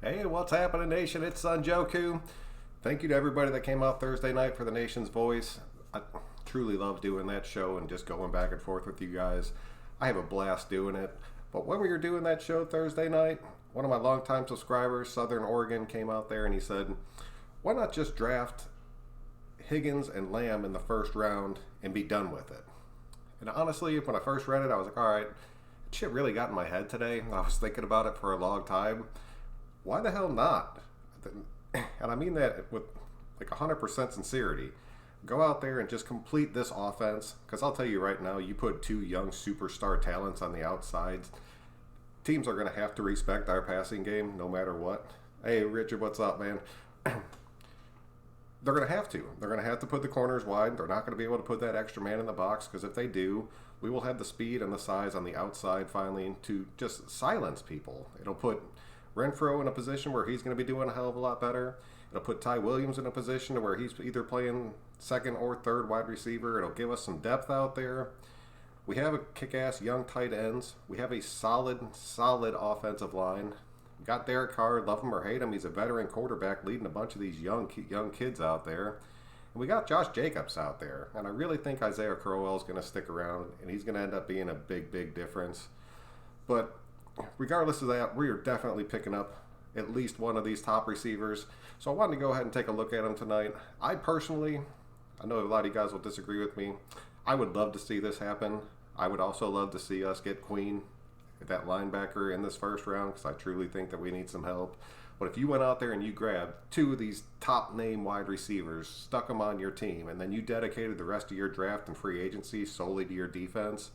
Hey, what's happening, Nation? It's Sanjoku. Thank you to everybody that came out Thursday night for the Nation's Voice. I truly love doing that show and just going back and forth with you guys. I have a blast doing it. But when we were doing that show Thursday night, one of my longtime subscribers, Southern Oregon, came out there and he said, why not just draft Higgins and Lamb in the first round and be done with it? And honestly, when I first read it, I was like, all right, shit really got in my head today. I was thinking about it for a long time. Why the hell not? And I mean that with like 100% sincerity. Go out there and just complete this offense. Because I'll tell you right now, you put two young superstar talents on the outsides, teams are going to have to respect our passing game no matter what. Hey, Richard, what's up, man? They're going to have to. They're going to have to put the corners wide. They're not going to be able to put that extra man in the box because if they do, we will have the speed and the size on the outside finally to just silence people. It'll put Renfrow in a position where he's going to be doing a hell of a lot better. It'll put Ty Williams in a position to where he's either playing second or third wide receiver. It'll give us some depth out there. We have a kick-ass young tight ends. We have a solid offensive line. We got Derek Carr, love him or hate him. He's a veteran quarterback leading a bunch of these young kids out there. And we got Josh Jacobs out there. And I really think Isaiah Crowell is going to stick around, and he's going to end up being a big difference. But regardless of that, we are definitely picking up at least one of these top receivers. So I wanted to go ahead and take a look at them tonight. I personally, I know a lot of you guys will disagree with me. I would love to see this happen. I would also love to see us get Queen, that linebacker, in this first round because I truly think that we need some help. But if you went out there and you grabbed two of these top name wide receivers, stuck them on your team, and then you dedicated the rest of your draft and free agency solely to your defense,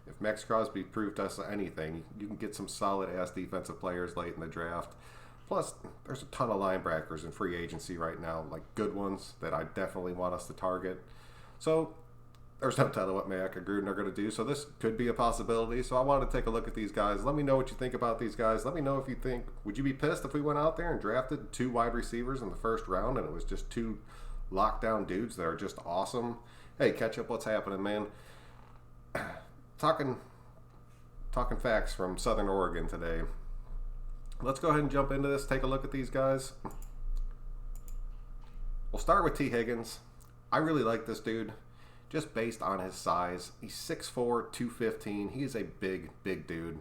if Max Crosby proved us anything, you can get some solid-ass defensive players late in the draft. Plus, there's a ton of linebackers in free agency right now, like good ones that I definitely want us to target. So there's no telling what Mayock and Gruden are going to do, so this could be a possibility. So I wanted to take a look at these guys. Let me know what you think about these guys. Let me know if you think, would you be pissed if we went out there and drafted two wide receivers in the first round and it was just two lockdown dudes that are just awesome? Hey, catch up what's happening, man. Talking facts from Southern Oregon today. Let's go ahead and jump into this. Take a look at these guys. We'll start with T. Higgins. I really like this dude just based on his size. He's 6'4", 215. He is a big dude.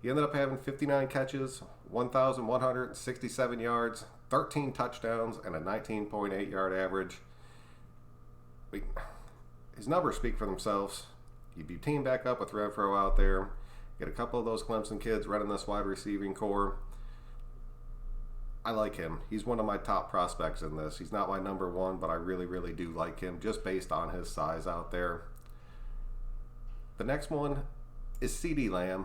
He ended up having 59 catches, 1,167 yards, 13 touchdowns, and a 19.8 yard average. His numbers speak for themselves. You team back up with Renfrow out there. Get a couple of those Clemson kids running this wide receiving core. I like him. He's one of my top prospects in this. He's not my number one, but I really do like him just based on his size out there. The next one is CeeDee Lamb.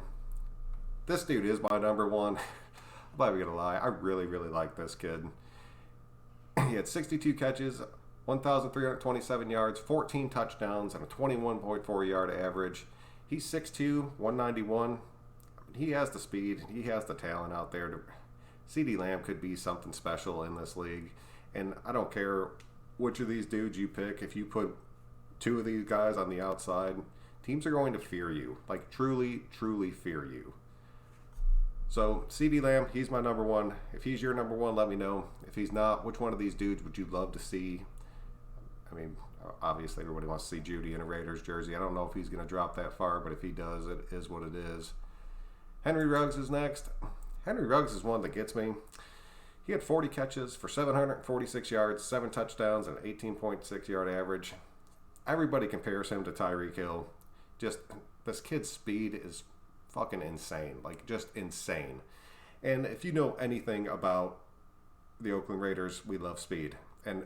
This dude is my number one. I'm not even going to lie. I really like this kid. He had 62 catches, 1,327 yards, 14 touchdowns, and a 21.4 yard average. He's 6'2", 191. He has the speed. He has the talent out there. CeeDee Lamb could be something special in this league. And I don't care which of these dudes you pick. If you put two of these guys on the outside, teams are going to fear you. Like, truly fear you. So, CeeDee Lamb, he's my number one. If he's your number one, let me know. If he's not, which one of these dudes would you love to see? I mean, obviously everybody wants to see Judy in a Raiders jersey. I don't know if he's going to drop that far, but if he does, it is what it is. Henry Ruggs is next. Henry Ruggs is one that gets me. He had 40 catches for 746 yards, 7 touchdowns, and an 18.6 yard average. Everybody compares him to Tyreek Hill. Just, this kid's speed is fucking insane. Like, just insane. And if you know anything about the Oakland Raiders, we love speed. And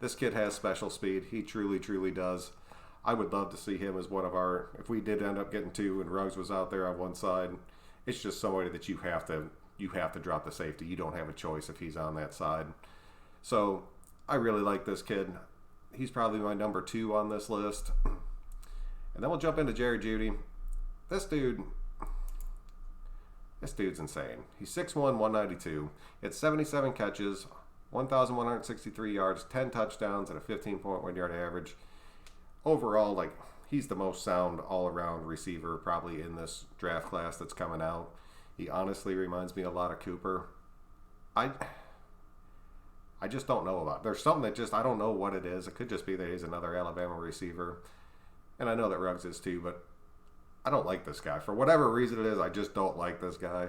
this kid has special speed. He truly does. I would love to see him as one of our, if we did end up getting two and Ruggs was out there on one side, it's just somebody that you have to drop the safety. You don't have a choice if he's on that side. So I really like this kid. He's probably my number 2 on this list. And then we'll jump into Jerry Jeudy. This dude's insane. He's 6'1", 192. He had 77 catches, 1,163 yards, 10 touchdowns, and a 15.1 yard average. Overall, like, he's the most sound all-around receiver probably in this draft class that's coming out. He honestly reminds me a lot of Cooper. I just don't know about it. There's something that just, I don't know what it is. It could just be that he's another Alabama receiver. And I know that Ruggs is too, but I don't like this guy. For whatever reason it is, I just don't like this guy.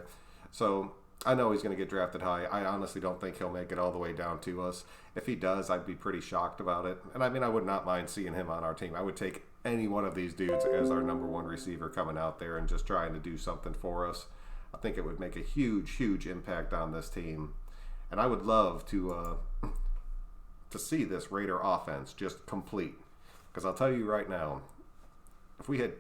So I know he's going to get drafted high. I honestly don't think he'll make it all the way down to us. If he does, I'd be pretty shocked about it. And I mean, I would not mind seeing him on our team. I would take any one of these dudes as our number one receiver coming out there and just trying to do something for us. I think it would make a huge, huge impact on this team. And I would love to see this Raider offense just complete. Because I'll tell you right now, if we had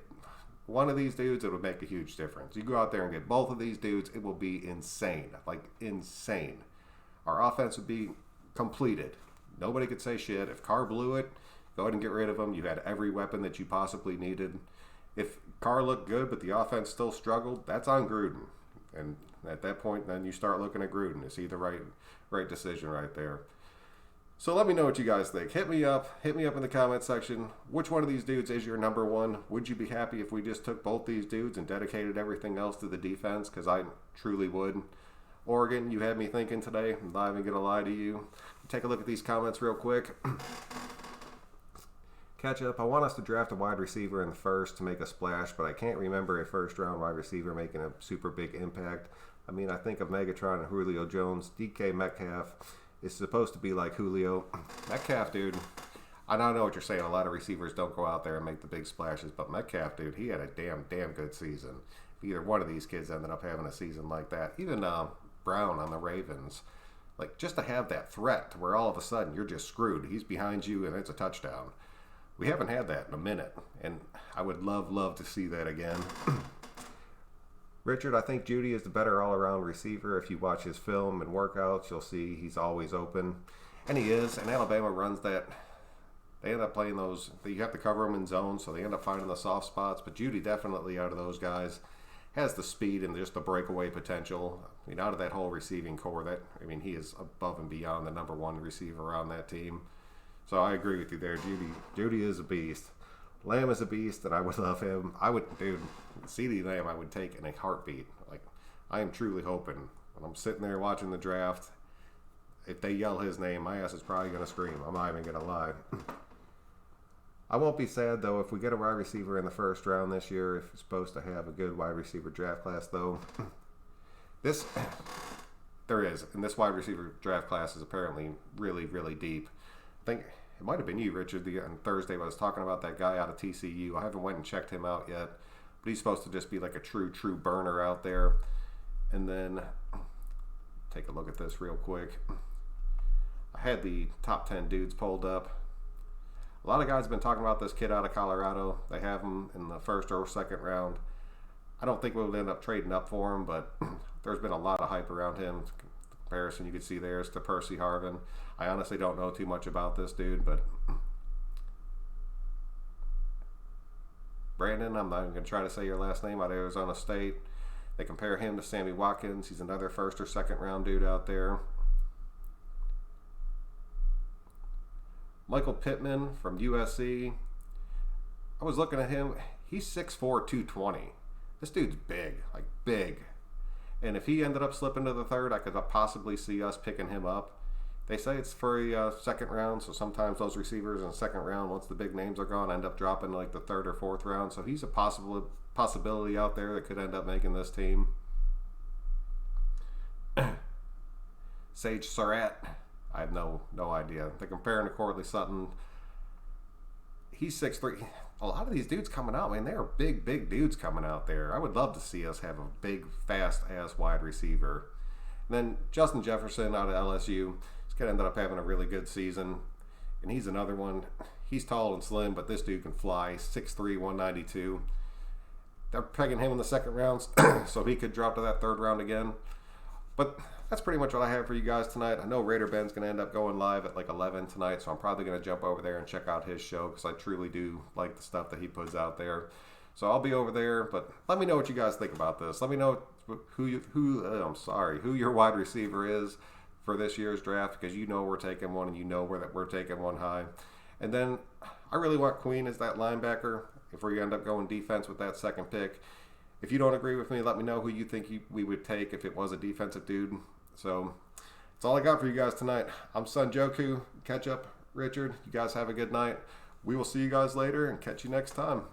one of these dudes, it would make a huge difference. You go out there and get both of these dudes, it will be insane. Like, insane. Our offense would be completed. Nobody could say shit. If Carr blew it, go ahead and get rid of him. You had every weapon that you possibly needed. If Carr looked good but the offense still struggled, that's on Gruden. And at that point, then you start looking at Gruden. Is he the right decision right there? So let me know what you guys think. Hit me up in the comment section. Which one of these dudes is your number one? Would you be happy if we just took both these dudes and dedicated everything else to the defense? Because I truly would. Oregon, you had me thinking today. I'm not even going to lie to you. Take a look at these comments real quick. Catch up. I want us to draft a wide receiver in the first to make a splash, but I can't remember a first-round wide receiver making a super big impact. I mean, I think of Megatron and Julio Jones. DK Metcalf is supposed to be like Julio. Metcalf, dude, I don't know what you're saying. A lot of receivers don't go out there and make the big splashes, but Metcalf, dude, he had a damn good season. If either one of these kids ended up having a season like that, even Brown on the Ravens, like just to have that threat to where all of a sudden you're just screwed. He's behind you and it's a touchdown. We haven't had that in a minute, and I would love to see that again. Richard, I think Jeudy is the better all-around receiver. If you watch his film and workouts, you'll see he's always open. And he is, and Alabama runs that. They end up playing those. You have to cover them in zone, so they end up finding the soft spots. But Jeudy definitely, out of those guys, has the speed and just the breakaway potential. I mean, out of that whole receiving core, he is above and beyond the number one receiver on that team. So I agree with you there. Jeudy is a beast. Lamb is a beast, and I would love him. CeeDee Lamb I would take in a heartbeat. Like, I am truly hoping when I'm sitting there watching the draft, if they yell his name, my ass is probably going to scream. I'm not even going to lie. I won't be sad, though, if we get a wide receiver in the first round this year. If it's supposed to have a good wide receiver draft class, though. There is. And this wide receiver draft class is apparently really, really deep. I think it might have been you, Richard, on Thursday. I was talking about that guy out of TCU. I haven't went and checked him out yet, but he's supposed to just be like a true burner out there. And then take a look at this real quick. I had the top 10 dudes pulled up. A lot of guys have been talking about this kid out of Colorado. They have him in the first or second round. I don't think we'll end up trading up for him, but there's been a lot of hype around him. Comparison you could see there is to Percy Harvin. I honestly don't know too much about this dude, but Brandon, I'm not even going to try to say your last name, out of Arizona State. They compare him to Sammy Watkins. He's another first or second round dude out there. Michael Pittman from USC. I was looking at him. He's 6'4", 220. This dude's big, like big. And if he ended up slipping to the third, I could possibly see us picking him up. They say it's for a second round, so sometimes those receivers in the second round, once the big names are gone, end up dropping like the third or fourth round. So he's a possibility out there that could end up making this team. Sage Surratt, I have no idea. They're comparing to Courtland Sutton. He's 6'3". A lot of these dudes coming out, man, they are big dudes coming out there. I would love to see us have a big, fast-ass wide receiver. And then Justin Jefferson out of LSU. This kid ended up having a really good season. And he's another one. He's tall and slim, but this dude can fly. 6'3", 192. They're pegging him in the second rounds, so he could drop to that third round again. But that's pretty much what I have for you guys tonight. I know Raider Ben's going to end up going live at like 11 tonight, so I'm probably going to jump over there and check out his show because I truly do like the stuff that he puts out there. So I'll be over there, but let me know what you guys think about this. Let me know who your wide receiver is for this year's draft, because you know we're taking one, and you know that we're taking one high. And then I really want Queen as that linebacker if we end up going defense with that second pick. If you don't agree with me, let me know who you think we would take if it was a defensive dude. So That's all I got for you guys tonight. I'm Son Joku. Catch up, Richard. You guys have a good night. We will see you guys later and catch you next time.